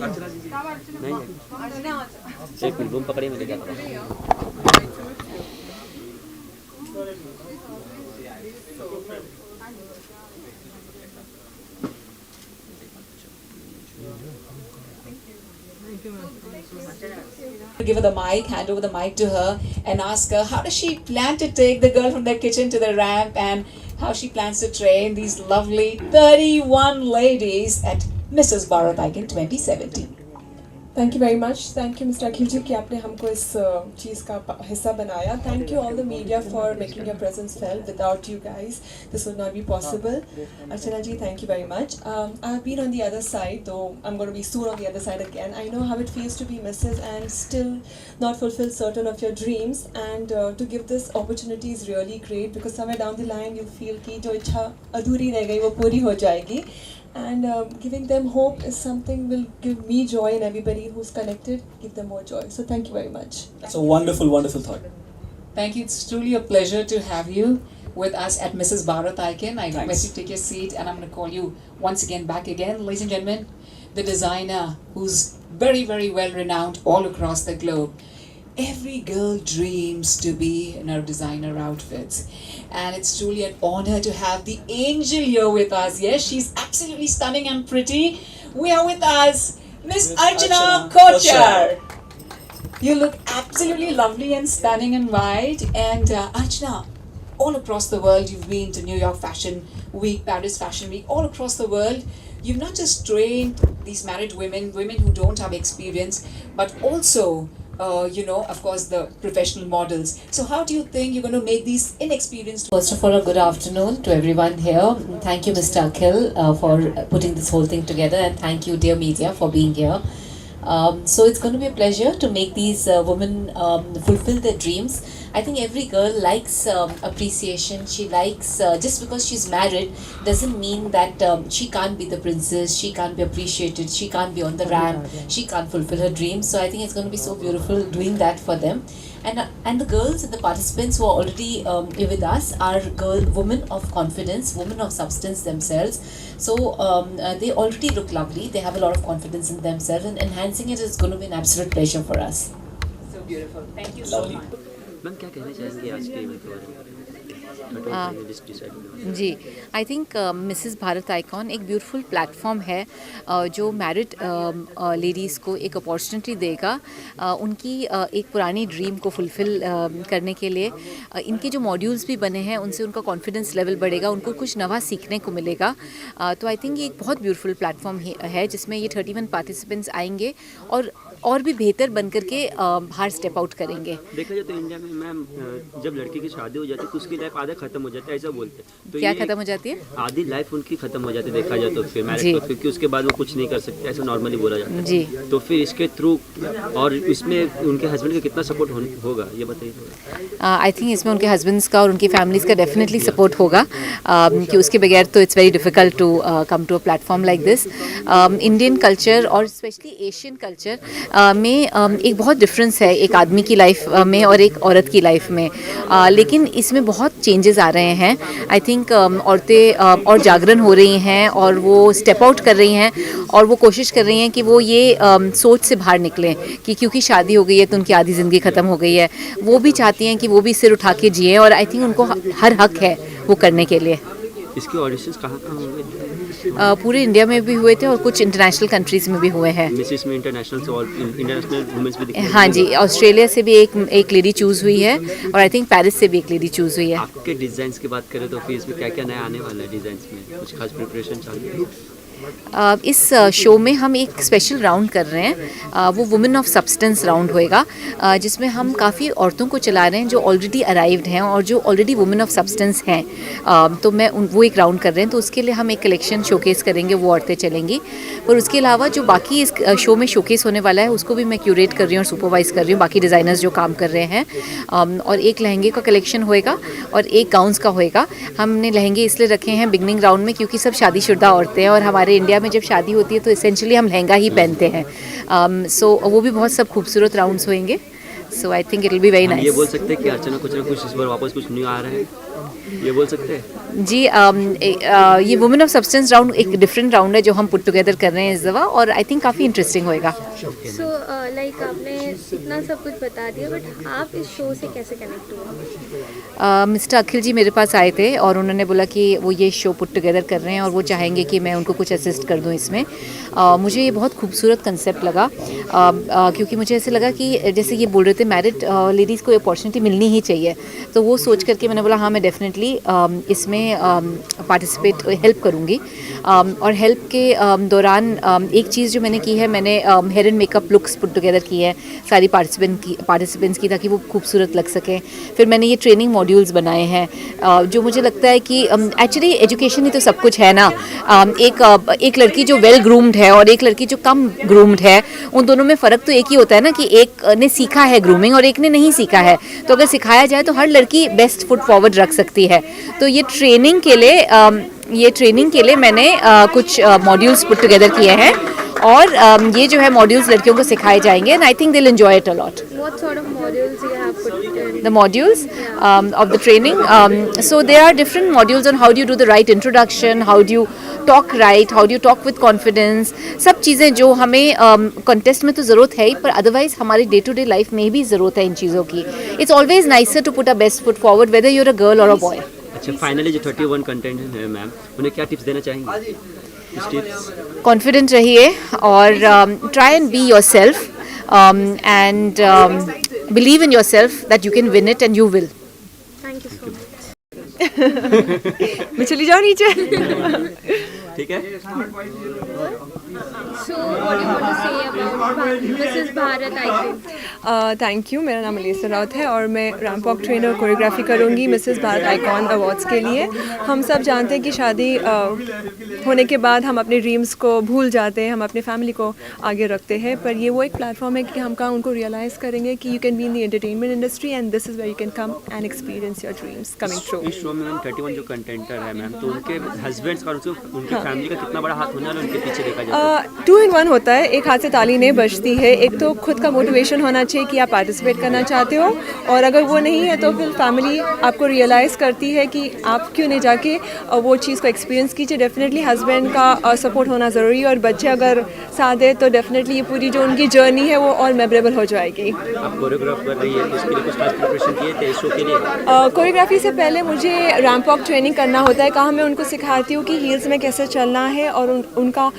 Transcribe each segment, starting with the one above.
नहीं है, एक रूम पकड़े मैं ले जाता हूँ। Give her the mic, hand over the mic to her, and ask her how does she plan to take the girl from the kitchen to the ramp, and how she plans to train these lovely 31 ladies at Mrs. Bharat Icon 2017. Thank you very much. Thank you mister Akhil ji कि आपने हमको इस चीज़ का हिस्सा बनाया. Thank you all the media for making your presence felt. Without you guys this would not be possible. Archana ji, thank you very much. I have been on the other side, though I'm going to be soon on the other side again. I know how it feels to be Mrs. and still not fulfill certain of your dreams, and to give this opportunity is really great, because somewhere down the line you feel कि जो इच्छा अधूरी रह गई वो पूरी हो जाएगी. And giving them hope is something will give me joy, and everybody who's connected, give them more joy. So thank you very much. That's a wonderful, wonderful thought. Thank you. It's truly a pleasure to have you with us at Mrs. Bharat Icon. I request you take your seat, and I'm going to call you once again back again. Ladies and gentlemen, the designer who's very, very well renowned all across the globe. Every girl dreams to be in her designer outfits, and it's truly an honor to have the angel here with us. Yes, she's absolutely stunning and pretty. We are with us, Miss Archana Kochar. You look absolutely lovely and stunning in white. And Archana, all across the world, you've been to New York Fashion Week, Paris Fashion Week, all across the world. You've not just trained these married women who don't have experience, but also of course, the professional models. So how do you think you're going to make these inexperienced... First of all, a good afternoon to everyone here. Thank you, Mr. Akhil, for putting this whole thing together, and thank you, dear media, for being here. So it's going to be a pleasure to make these women fulfill their dreams. I think every girl likes appreciation. She likes, just because she's married doesn't mean that she can't be the princess, she can't be appreciated, she can't be on the ramp, she can't fulfill her dreams. So I think it's going to be so beautiful doing that for them. And the girls and the participants who are already with us are women of confidence, women of substance themselves. So they already look lovely. They have a lot of confidence in themselves, and enhancing it is going to be an absolute pleasure for us. So beautiful. Thank you so much. Ma'am क्या कहना चाहेंगे आज के event के बारे में? जी, I think Mrs Bharat icon एक ब्यूटीफुल प्लेटफॉर्म है जो मैरिड लेडीज़ को एक अपॉर्चुनिटी देगा उनकी एक पुरानी ड्रीम को फुलफ़िल करने के लिए. इनके जो मॉड्यूल्स भी बने हैं उनसे उनका कॉन्फिडेंस लेवल बढ़ेगा, उनको कुछ नवा सीखने को मिलेगा. तो आई थिंक ये एक बहुत ब्यूटीफुल प्लेटफॉर्म है जिसमें ये 31 पार्टिसिपेंट्स आएंगे और भी बेहतर बन करके बाहर स्टेप आउट करेंगे. देखा जाए तो इंडिया में मैम जब लड़की की शादी हो जाती है तो उसकी लाइफ आधा खत्म हो जाता है, ऐसा बोलते हैं. तो क्या खत्म हो जाती है? आधी लाइफ उनकी खत्म हो जाती है देखा जाए तो फिर मैरिज को, क्योंकि उसके बाद वो कुछ नहीं कर सकते, ऐसा नॉर्मली बोला जाता है. जी. तो फिर इसके थ्रू और इसमें उनके हस्बैंड का कितना सपोर्ट होगा ये बताइए. आई थिंक इसमें उनके हस्बैंड्स का और उनकी फैमिलीज़ का डेफिनेटली सपोर्ट होगा कि उसके बगैर तो it's very difficult to come to a platform like this. Indian culture और स्पेशली एशियन कल्चर में एक बहुत डिफरेंस है एक आदमी की लाइफ में और एक औरत की लाइफ में. लेकिन इसमें बहुत चेंजेस आ रहे हैं. आई थिंक औरतें और जागरण हो रही हैं और वो स्टेप आउट कर रही हैं और वो कोशिश कर रही हैं कि वो ये सोच से बाहर निकलें कि क्योंकि शादी हो गई है तो उनकी आधी ज़िंदगी ख़त्म हो गई है. वो भी चाहती हैं कि वो भी सिर उठा के जिएं और आई थिंक उनको हर हक है वो करने के लिए. इसके ऑडिशंस कहाँ हुए? पूरे इंडिया में भी हुए थे और कुछ इंटरनेशनल कंट्रीज़ में भी हुए हैं. मिसेस में इंटरनेशनल से और इंटरनेशनल वुमेन्स भी दिखे. हाँ जी, ऑस्ट्रेलिया से भी एक लेडी चूज़ हुई है और आई थिंक पेरिस से भी एक लेडी चूज़ हुई है. आपके डिज़ाइंस की बात करें तो फिर इसमें क्या क्या नया आने वाला है? डिज़ाइंस में कुछ खास प्रिपरेशन चालू है? इस शो में हम एक स्पेशल राउंड कर रहे हैं. वो वुमेन ऑफ सब्सटेंस राउंड होएगा जिसमें हम काफ़ी औरतों को चला रहे हैं जो ऑलरेडी अराइव्ड हैं और जो ऑलरेडी वुमेन ऑफ सब्सटेंस हैं. तो वो एक राउंड कर रहे हैं. तो उसके लिए हम एक कलेक्शन शोकेस करेंगे, वो औरतें चलेंगी. और उसके अलावा जो बाकी इस शो में शोकेस होने वाला है उसको भी मैं क्यूरेट कर रही हूँ और सुपरवाइज़ कर रही हूँ, बाकी डिज़ाइनर्स जो काम कर रहे हैं. और एक लहंगे का कलेक्शन होएगा और एक गाउन्स का होएगा. हमने लहंगे इसलिए रखे हैं बिगनिंग राउंड में क्योंकि सब शादीशुदा औरतें हैं और हमारे इंडिया में जब शादी होती है तो एसेंशियली हम लहंगा ही पहनते हैं. सो वो भी बहुत सब खूबसूरत राउंड्स होंगे. So I think it will be very nice. ये बोल सकते हैं कि अर्चना कुछ ना कुछ इस बार वापस कुछ न्यू आ रहा है. ये बोल सकते हैं? जी ये वुमेन ऑफ सब्सटेंस राउंड एक डिफरेंट राउंड है जो हम पुट टुगेदर कर रहे हैं इस दफ़ा, और आई थिंक काफ़ी इंटरेस्टिंग होएगा। सो लाइक आपने इतना सब कुछ बता दिया, बट आप इस शो से कैसे कनेक्ट हुए? मिस्टर अखिल जी मेरे पास आए थे और उन्होंने बोला कि वो ये शो पुट टुगेदर कर रहे हैं और वो चाहेंगे कि मैं उनको कुछ असिस्ट कर दूं इसमें। मुझे ये बहुत खूबसूरत कंसेप्ट लगा, क्योंकि मुझे ऐसे लगा कि जैसे ये बोल रहे थे मैरिड लेडीज़ को अपॉर्चुनिटी मिलनी ही चाहिए, तो वो सोच करके मैंने बोला हाँ मैं डेफिनेटली इसमें पार्टिसिपेट हेल्प करूँगी। और हेल्प के दौरान एक चीज़ जो मैंने की है, मैंने hair and makeup looks put together की है सारी पार्टिसिपेंट्स की, ताकि वो खूबसूरत लग सकें। फिर मैंने ये ट्रेनिंग मॉड्यूल्स बनाए हैं, जो मुझे लगता है कि एक्चुअली एजुकेशन ही तो सब कुछ है ना। एक लड़की जो वेल ग्रूम्ड है और एक लड़की जो कम ग्रूम्ड है, उन दोनों में फ़र्क तो एक ही होता है ना कि एक ने सीखा है ग्रूमिंग और एक ने नहीं सीखा है। तो अगर सिखाया जाए तो हर लड़की बेस्ट फुट फॉरवर्ड रख सकती है। तो ये ट्रेनिंग के लिए मैंने कुछ मॉड्यूल्स पुट टुगेदर किए हैं, और ये जो है मॉड्यूल्स लड़कियों को सिखाए जाएंगे, and I think they will enjoy it a lot. What sort of modules you have put in? The modules of the training, so there are different modules on how do you do the right introduction, how do you talk right, how do you talk with confidence, सब चीज़ें जो हमें contest में तो ज़रूरत है ही, पर otherwise हमारी day to day life में भी ज़रूरत है इन चीज़ों की। It's always nicer to put our best foot forward whether you're a girl or a boy। अच्छा, फाइनली जो 31 कंटेंट है मैम, उन्हें क्या टिप्स देना चाहेंगे? कुछ टिप्स? कॉन्फिडेंट रहिए और try and be your self and believe in your self that you can win it and you will. Thank you so much. मैं चली जाऊँ नीचे। ठीक है। So what do you want to say about Mrs. Bharat Icon? Thank you, मेरा नाम Alyssa Raut है और मैं रैंप वॉक ट्रेनर कोरियोग्राफी करूँगी मिसेस भारत आइकॉन अवार्ड्स के लिए। हम सब जानते हैं कि शादी होने के बाद हम अपने ड्रीम्स को भूल जाते हैं, हम अपने फैमिली को आगे रखते हैं, पर ये वो एक प्लेटफॉर्म है कि हम कहाँ उनको रियलाइज़ करेंगे कि you can be in the entertainment industry and this is where you can come and experience your dreams coming true. इस शो में मैम 31 जो कंटेंटर है मैम, तो उनके हस्बैंड्स और उनके फैमिली का कितना बड़ा हाथ होने वाला है उनके पीछे देखा जाए तो? 2 in 1 होता है, एक हाथ से ताली नहीं बजती है। एक तो खुद का मोटिवेशन होना चाहिए कि आप पार्टिसिपेट करना चाहते हो, और अगर वो नहीं है तो फिर फैमिली आपको रियलाइज़ करती है कि आप क्यों नहीं जाके वो चीज़ को एक्सपीरियंस कीजिए। डेफिनेटली हस्बैंड का सपोर्ट होना ज़रूरी है, और बच्चे अगर साथ है तो डेफिनेटली ये पूरी जो उनकी जर्नी है वो और मेमोरेबल हो जाएगी। आप कोरियोग्राफ कर रही है, तो इसके लिए कुछ खास प्रिपरेशन किए थे इस शो के लिए? कोरियोग्राफी से पहले मुझे रैंप वॉक ट्रेनिंग करना होता है, कहाँ मैं उनको सिखाती हूँ कि हील्स में कैसे चलना है और उनका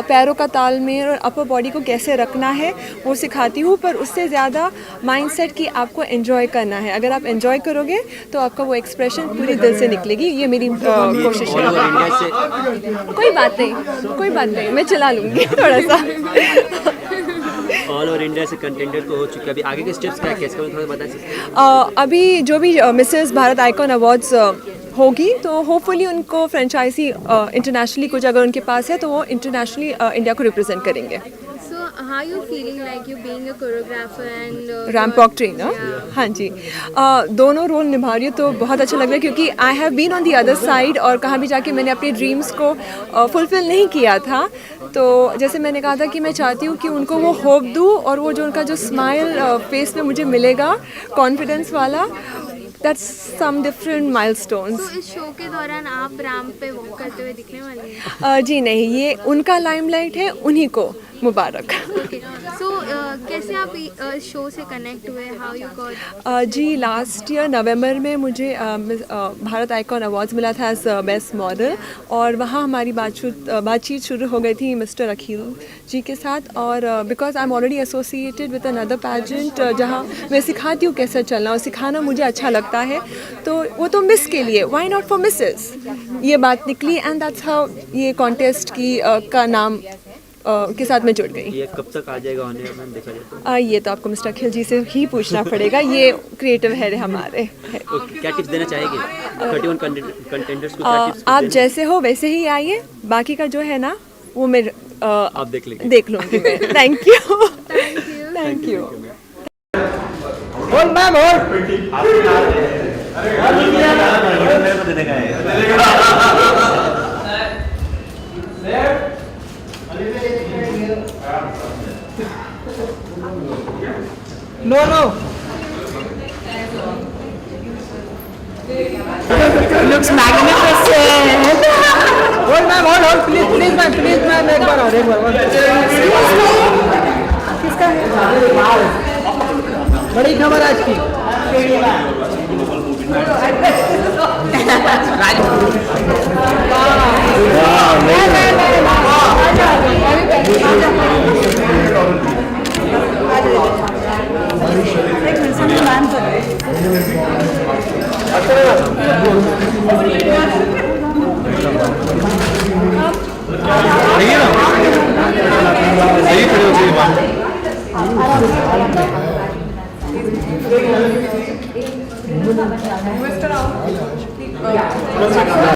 पैरों का तालमेल और अपर बॉडी को कैसे रखना है वो सिखाती हूँ। पर उससे ज़्यादा माइंडसेट कि आपको एंजॉय करना है। अगर आप एंजॉय करोगे तो आपका वो एक्सप्रेशन पूरी दिल से निकलेगी। ये मेरी कोशिश ऑल ओवर है। इंडिया से कोई बात नहीं, मैं चला लूँगी थोड़ा सा। ऑल ओवर इंडिया से कंटेंटर तो हो चुके हैं, अभी आगे के स्टेप्स क्या है, इसका थोड़ा बता सकते हैं? अभी जो भी मिसेस भारत आइकॉन अवार्ड्स होगी तो होपफुली उनको फ्रेंचाइजी इंटरनेशनली कुछ अगर उनके पास है तो वो इंटरनेशनली इंडिया को रिप्रेजेंट करेंगे। So how you feeling like you being a choreographer and ramp walk trainer? हाँ जी, दोनों रोल निभा रही हूँ तो बहुत अच्छा लग रहा है, क्योंकि I have been on the other side और कहाँ भी जाके मैंने अपने ड्रीम्स को फुलफिल नहीं किया था। तो जैसे मैंने कहा था कि मैं चाहती हूँ कि उनको वो होप दूँ, और वो जो उनका जो स्माइल फेस में मुझे मिलेगा कॉन्फिडेंस वाला, दैट्स सम डिफरेंट माइलस्टोन्स। तो इस शो के दौरान आप रैंप पे वॉक करते हुए दिखने वाली हैं? जी नहीं, ये उनका लाइमलाइट है, उन्हीं को मुबारक। ओके, सो कैसे आप इस शो से कनेक्ट हुए? How you got? जी लास्ट ईयर नवंबर में मुझे भारत आइकॉन अवार्ड्स मिला था एज बेस्ट मॉडल, और वहाँ हमारी बातचीत शुरू हो गई थी मिस्टर अखिल जी के साथ। और because I am already associated with another pageant जहाँ मैं सिखाती हूँ कैसे चलना, और सिखाना मुझे अच्छा लगता है, तो वो तो मिस के लिए, व्हाई नॉट फॉर मिसेस, ये बात निकली, एंड दैट्स हाउ ये कॉन्टेस्ट की का नाम के साथ मैं जुड़ गई। ये कब तक आ जाएगा होने में देखा जाए तो? ये तो आपको मिस्टर अखिल जी से ही पूछना पड़ेगा, ये क्रिएटिव हेड है हमारे। ओके, क्या टिप्स देना चाहेंगे 31 कंटेंटर्स को? क्या टिप्स आप जैसे हो वैसे ही आइए, बाकी का जो है ना वो मैं आप देख लेंगे। देख लूँगी मैं। Thank you, thank you. No. Looks magnificent. Hold ma'am, hold, please ma'am, एक बार और, किसका है? बड़ी खबर आज की।